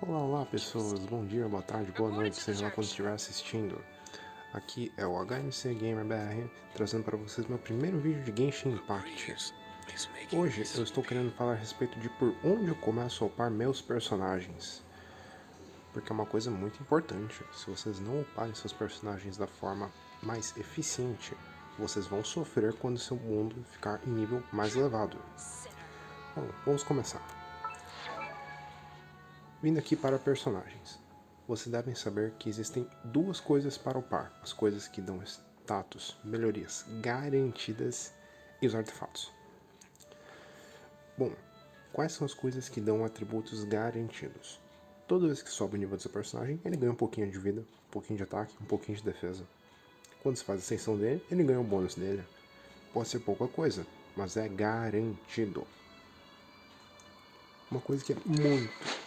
Olá, olá pessoas, bom dia, boa tarde, boa noite, seja lá quando estiver assistindo. Aqui é o HMC Gamer BR, trazendo para vocês meu primeiro vídeo de Genshin Impact. Hoje eu estou querendo falar a respeito de por onde eu começo a upar meus personagens. Porque é uma coisa muito importante, se vocês não uparem seus personagens da forma mais eficiente, vocês vão sofrer quando seu mundo ficar em nível mais elevado. Bom, vamos começar. Vindo aqui para personagens. Vocês devem saber que existem duas coisas para upar: as coisas que dão status, melhorias garantidas e os artefatos. Bom, quais são as coisas que dão atributos garantidos? Toda vez que sobe o nível do seu personagem, ele ganha um pouquinho de vida, um pouquinho de ataque, um pouquinho de defesa. Quando se faz a ascensão dele, ele ganha o bônus dele. Pode ser pouca coisa, mas é garantido. Uma coisa que é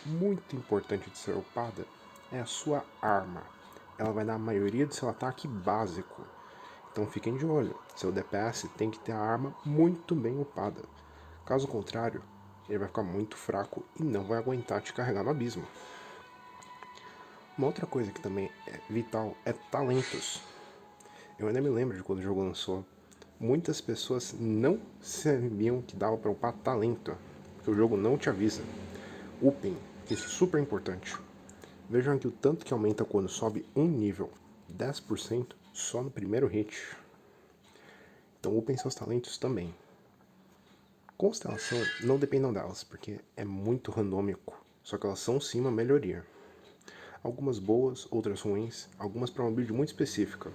muito importante de ser upada é a sua arma. Ela vai dar a maioria do seu ataque básico. Então fiquem de olho, seu DPS tem que ter a arma muito bem upada. Caso contrário, ele vai ficar muito fraco e não vai aguentar te carregar no abismo. Uma outra coisa que também é vital é talentos. Eu ainda me lembro de quando o jogo lançou. Muitas pessoas não sabiam que dava para upar talento, porque o jogo não te avisa. Upem, isso é super importante. Vejam aqui o tanto que aumenta quando sobe um nível, 10% só no primeiro hit. Então upem seus talentos também. Constelação não dependam delas, porque é muito randômico, só que elas são sim uma melhoria. Algumas boas, outras ruins, algumas para uma build muito específica.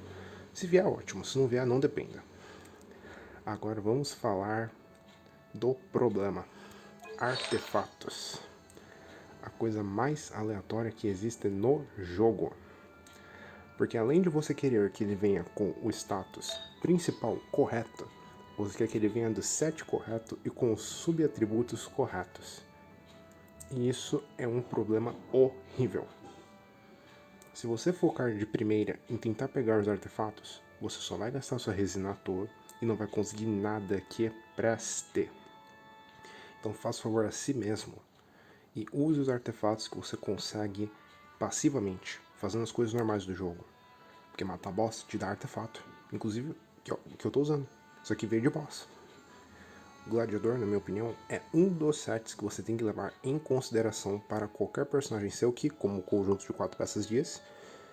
Se vier, ótimo, se não vier, não dependa. Agora vamos falar do problema: artefatos. A coisa mais aleatória que existe no jogo. Porque além de você querer que ele venha com o status principal correto, você quer que ele venha do set correto e com os subatributos corretos. E isso é um problema horrível. Se você focar de primeira em tentar pegar os artefatos, você só vai gastar sua resina à toa e não vai conseguir nada que preste. Então faça favor a si mesmo e use os artefatos que você consegue passivamente, fazendo as coisas normais do jogo. Porque matar boss te dá artefato. Inclusive, que eu tô usando. Isso aqui veio de boss. Gladiador, na minha opinião, é um dos sets que você tem que levar em consideração para qualquer personagem seu que, como o conjunto de 4 peças diz,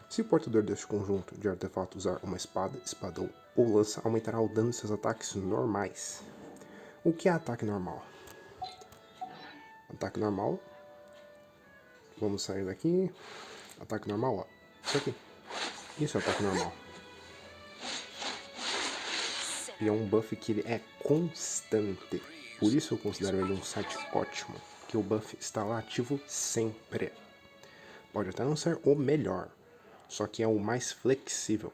se o portador deste conjunto de artefato usar uma espada, espadão ou lança, aumentará o dano de seus ataques normais. O que é ataque normal? Ataque normal. Vamos sair daqui. Ataque normal, ó. Isso aqui. Isso é ataque normal. E é um buff que ele é constante. Por isso eu considero ele um site ótimo, que o buff está lá ativo sempre. Pode até não ser o melhor, só que é o mais flexível.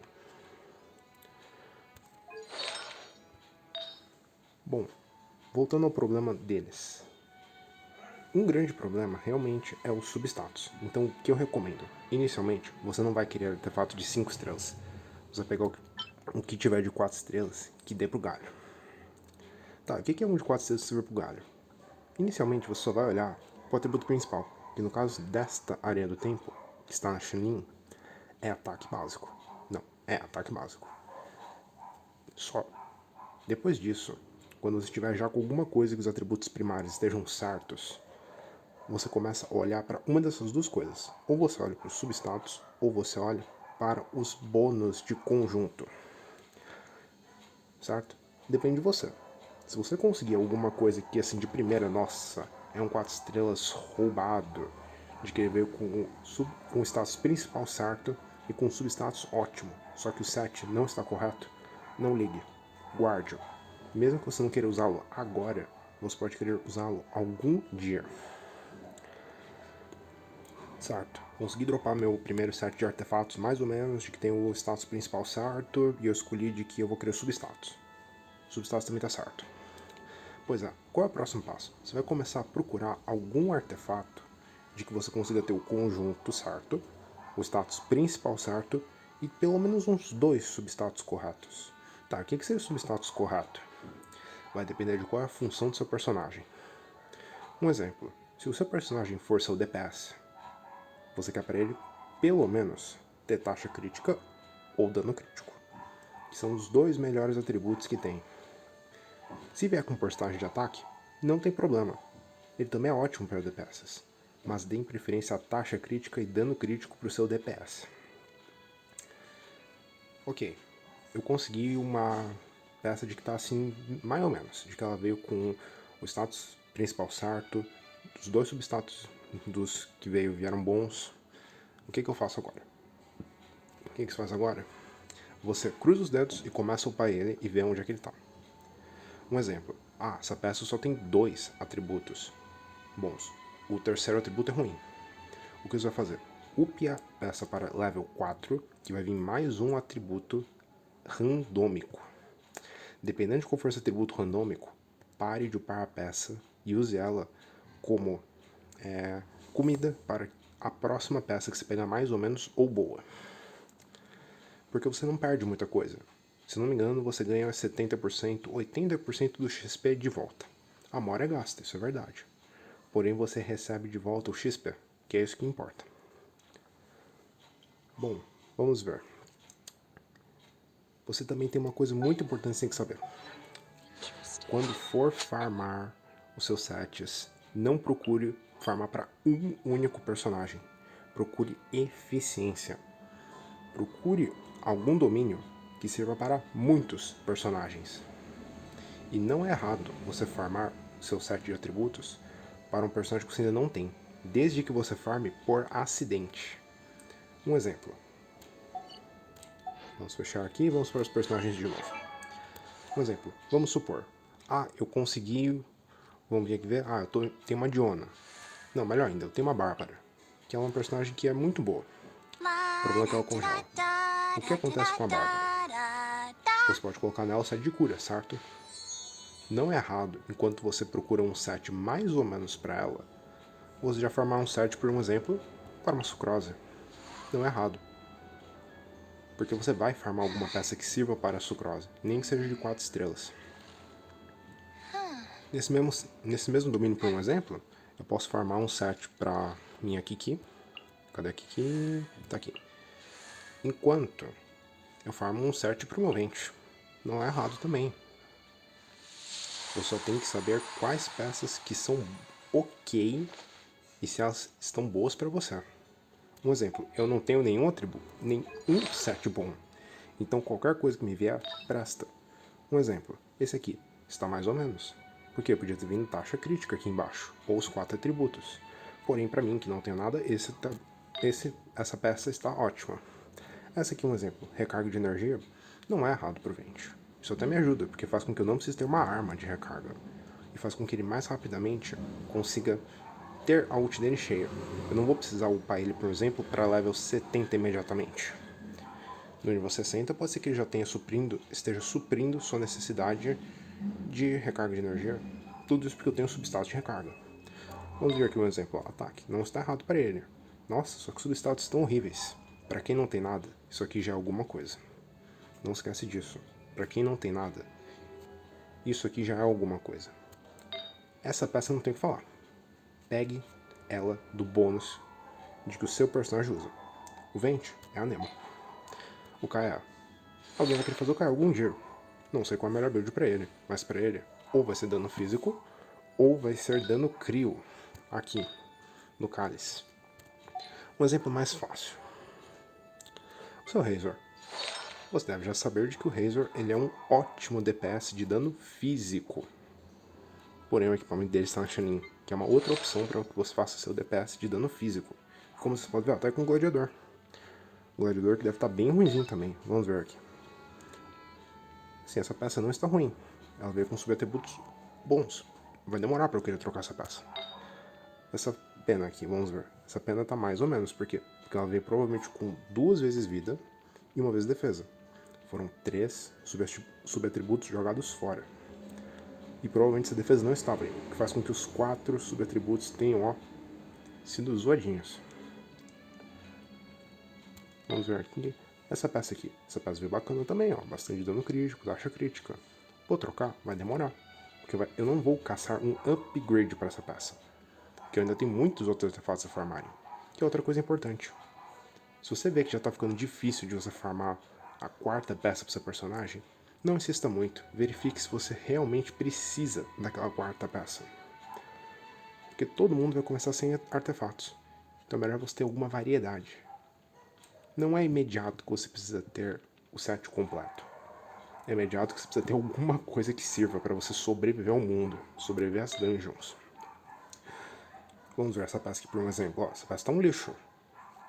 Bom, voltando ao problema deles. Um grande problema realmente é o substatus. Então o que eu recomendo? Inicialmente, você não vai querer artefato de 5 estrelas. Você vai pegar o que tiver de 4 estrelas, que dê pro galho. Tá, o que é um de 4 estrelas que serve pro galho? Inicialmente você só vai olhar para o atributo principal, que no caso desta área do tempo, que está na Chunin, é ataque básico. Não, é ataque básico. Só. Depois disso, quando você estiver já com alguma coisa que os atributos primários estejam certos, você começa a olhar para uma dessas duas coisas. Ou você olha para os substatus, ou você olha para os bônus de conjunto. Certo? Depende de você. Se você conseguir alguma coisa que assim de primeira, nossa, é um 4 estrelas roubado, de que ele veio com o status principal certo e com o substatus ótimo, só que o set não está correto, não ligue, guarde-o. Mesmo que você não queira usá-lo agora, você pode querer usá-lo algum dia. Certo, consegui dropar meu primeiro set de artefatos mais ou menos, de que tem o status principal certo, e eu escolhi de que eu vou querer substatus. Substatus também está certo. Pois é, qual é o próximo passo? Você vai começar a procurar algum artefato de que você consiga ter o conjunto certo, o status principal certo e pelo menos uns 2 substatus corretos. Tá, o que seria o substatus correto? Vai depender de qual é a função do seu personagem. Um exemplo, se o seu personagem for seu DPS, você quer para ele, pelo menos, ter taxa crítica ou dano crítico, que são os dois melhores atributos que tem. Se vier com porcentagem de ataque, não tem problema. Ele também é ótimo para DPS, mas dê preferência a taxa crítica e dano crítico para o seu DPS. Ok, eu consegui uma peça de que tá assim, mais ou menos, de que ela veio com o status principal certo, os dois substatus dos que vieram bons. O que eu faço agora? O que você faz agora? Você cruza os dedos e começa a upar ele e vê onde é que ele tá. Um exemplo. Essa peça só tem 2 atributos bons. O terceiro atributo é ruim. O que você vai fazer? Upe a peça para level 4, que vai vir mais um atributo randômico. Dependendo de qual for esse atributo randômico, pare de upar a peça e use ela como comida para a próxima peça que você pegar mais ou menos ou boa. Porque você não perde muita coisa. Se não me engano, você ganha 70%, 80% do XP de volta. A mora é gasta, isso é verdade. Porém, você recebe de volta o XP, que é isso que importa. Bom, vamos ver. Você também tem uma coisa muito importante que você tem que saber. Quando for farmar os seus sets, não procure farmar para um único personagem. Procure eficiência. Procure algum domínio que sirva para muitos personagens. E não é errado você farmar seu set de atributos para um personagem que você ainda não tem, desde que você farme por acidente. Um exemplo. Vamos fechar aqui e vamos para os personagens de novo. Um exemplo. Vamos supor. Eu consegui... Vamos vir aqui ver. Tenho uma Diona. Não, melhor ainda, eu tenho uma Bárbara, que é uma personagem que é muito boa. O problema é que ela congela. O que acontece com a Bárbara? Você pode colocar nela o set de cura, certo? Não é errado, enquanto você procura um set mais ou menos para ela, você já formar um set, por um exemplo, para uma sucrose. Não é errado. Porque você vai farmar alguma peça que sirva para a sucrose, nem que seja de 4 estrelas. Nesse mesmo domínio, por um exemplo, eu posso farmar um set para minha Kiki. Cadê a Kiki? Tá aqui. Enquanto eu farmo um set promovente. Não é errado também. Eu só tenho que saber quais peças que são ok e se elas estão boas para você. Um exemplo, eu não tenho nenhum atributo, nenhum set bom. Então qualquer coisa que me vier, presta. Um exemplo, esse aqui está mais ou menos. Porque eu podia ter vindo taxa crítica aqui embaixo, ou os 4 atributos. Porém, para mim, que não tenho nada, essa peça está ótima. Essa aqui é um exemplo, recarga de energia, não é errado pro Vente. Isso até me ajuda, porque faz com que eu não precise ter uma arma de recarga. E faz com que ele mais rapidamente consiga ter a ult dele cheia. Eu não vou precisar upar ele, por exemplo, para level 70 imediatamente. No nível 60 pode ser que ele já esteja suprindo sua necessidade de recarga de energia. Tudo isso porque eu tenho um substatus de recarga. Vamos ver aqui um exemplo. Ataque. Não está errado para ele. Nossa, só que os substatus estão horríveis. Para quem não tem nada, isso aqui já é alguma coisa. Não esquece disso. Para quem não tem nada, isso aqui já é alguma coisa. Essa peça não tem o que falar. Pegue ela do bônus de que o seu personagem usa. O Vente é a Nemo. O Kaia. Alguém vai querer fazer o Kaia algum dia. Não sei qual é a melhor build pra ele, mas pra ele ou vai ser dano físico ou vai ser dano crio. Aqui, no cálice. Um exemplo mais fácil. O seu Razor. Você deve já saber de que o Razor ele é um ótimo DPS de dano físico. Porém, o equipamento dele está na Chunin, que é uma outra opção para que você faça seu DPS de dano físico. Como você pode ver, até com o Gladiador. O Gladiador que deve estar bem ruimzinho também. Vamos ver aqui. Sim, essa peça não está ruim. Ela veio com subatributos bons. Vai demorar para eu querer trocar essa peça. Essa pena aqui, vamos ver. Essa pena tá mais ou menos, por quê? Porque ela veio provavelmente com 2 vezes vida e 1 vez defesa. Foram 3 subatributos jogados fora. E provavelmente essa defesa não estava aí, o que faz com que os 4 subatributos tenham, sido zoadinhos. Vamos ver aqui. Essa peça aqui. Essa peça veio bacana também, bastante dano crítico, taxa crítica. Vou trocar? Vai demorar. Porque eu não vou caçar um upgrade para essa peça. Porque eu ainda tenho muitos outros artefatos a farmarem. Que é outra coisa importante. Se você vê que já tá ficando difícil de você farmar a quarta peça pro seu personagem, não insista muito, verifique se você realmente precisa daquela quarta peça. Porque todo mundo vai começar sem artefatos, então é melhor você ter alguma variedade. Não é imediato que você precisa ter o set completo. É imediato que você precisa ter alguma coisa que sirva para você sobreviver ao mundo, sobreviver às dungeons. Vamos ver essa peça aqui por um exemplo. Ó, essa peça tá um lixo,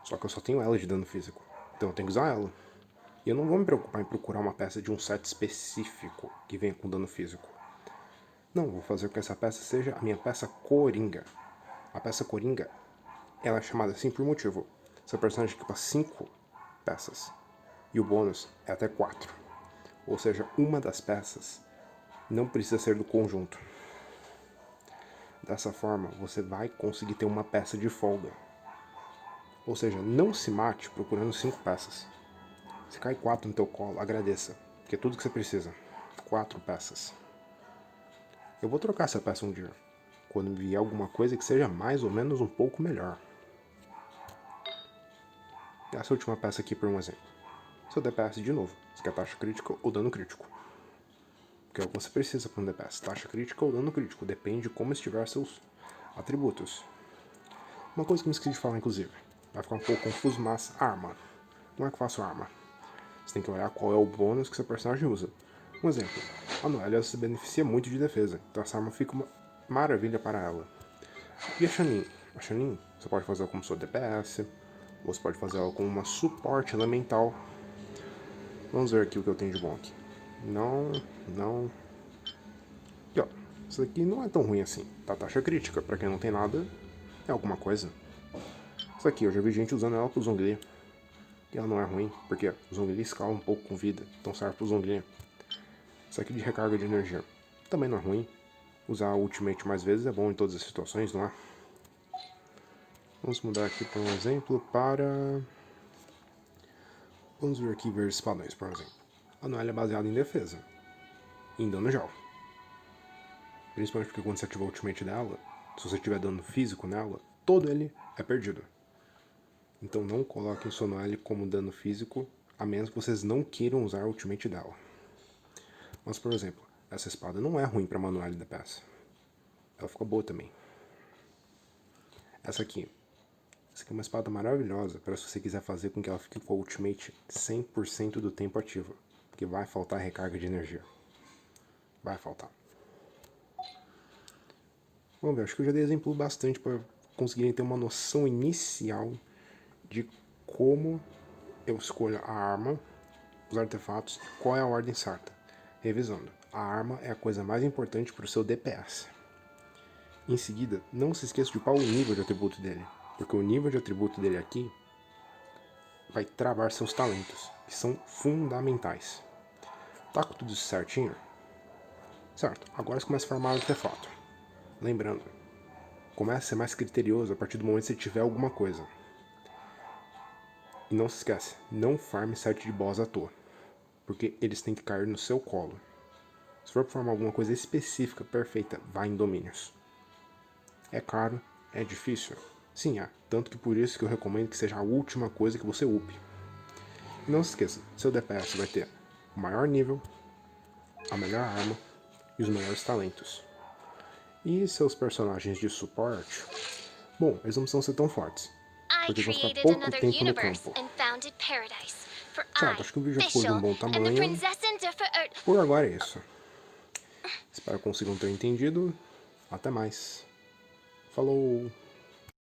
só que eu só tenho ela de dano físico, então eu tenho que usar ela. E eu não vou me preocupar em procurar uma peça de um set específico que venha com dano físico. Não, vou fazer com que essa peça seja a minha peça coringa. A peça coringa, ela é chamada assim por motivo. Seu personagem equipa 5 peças, e o bônus é até 4. Ou seja, uma das peças não precisa ser do conjunto. Dessa forma, você vai conseguir ter uma peça de folga. Ou seja, não se mate procurando 5 peças. Se cai 4 no teu colo, agradeça, porque é tudo que você precisa. 4 peças. Eu vou trocar essa peça um dia, quando vier alguma coisa que seja mais ou menos um pouco melhor. Essa última peça aqui por um exemplo. Seu DPS de novo, você quer taxa crítica ou dano crítico. Porque é o que você precisa para um DPS, taxa crítica ou dano crítico, depende de como estiver seus atributos. Uma coisa que me esqueci de falar inclusive, vai ficar um pouco confuso, mas arma. Não é que eu faço arma. Você tem que olhar qual é o bônus que seu personagem usa. Um exemplo, a Noelia se beneficia muito de defesa, então essa arma fica uma maravilha para ela. E a Xanin? A Xanin, você pode fazer ela como sua DPS, ou você pode fazer ela como uma suporte elemental. Vamos ver aqui o que eu tenho de bom aqui. Não. E ó, isso aqui não é tão ruim assim. Tá, taxa crítica, pra quem não tem nada, é alguma coisa. Isso aqui, eu já vi gente usando ela pro Zhongli. E ela não é ruim, porque o Zhongli escala um pouco com vida, então serve pro Zhongli. Isso aqui de recarga de energia também não é ruim. Usar o Ultimate mais vezes é bom em todas as situações, não é? Vamos mudar aqui por um exemplo para... Vamos ver aqui ver espadões, por exemplo. A Noelle é baseada em defesa, em dano gel. Principalmente porque quando você ativa o Ultimate dela, se você tiver dano físico nela, todo ele é perdido. Então não coloquem sua Noelle como dano físico, a menos que vocês não queiram usar o Ultimate dela. Mas, por exemplo, essa espada não é ruim para Noelle DPS. Ela fica boa também. Essa aqui. Essa aqui é uma espada maravilhosa para se você quiser fazer com que ela fique com a Ultimate 100% do tempo ativa. Porque vai faltar recarga de energia. Vai faltar. Vamos ver, acho que eu já dei exemplo bastante para conseguirem ter uma noção inicial de como eu escolho a arma, os artefatos, qual é a ordem certa. Revisando, a arma é a coisa mais importante para o seu DPS. Em seguida, não se esqueça de qual o nível de atributo dele, porque o nível de atributo dele aqui vai travar seus talentos, que são fundamentais. Tá com tudo isso certinho? Certo, agora você começa a formar o artefato. Lembrando, comece a ser mais criterioso a partir do momento que você tiver alguma coisa. E não se esquece, não farme set de boss à toa, porque eles têm que cair no seu colo. Se for formar alguma coisa específica, perfeita, vá em domínios. É caro, é difícil? Sim, é. Tanto que por isso que eu recomendo que seja a última coisa que você upe. E não se esqueça, seu DPS vai ter o maior nível, a melhor arma e os melhores talentos. E seus personagens de suporte? Bom, eles não precisam ser tão fortes, porque eles vão ficar pouco tempo no campo. Certo, acho que o vídeo ficou de um bom tamanho. Por agora é isso. Espero que consigam ter entendido. Até mais. Falou!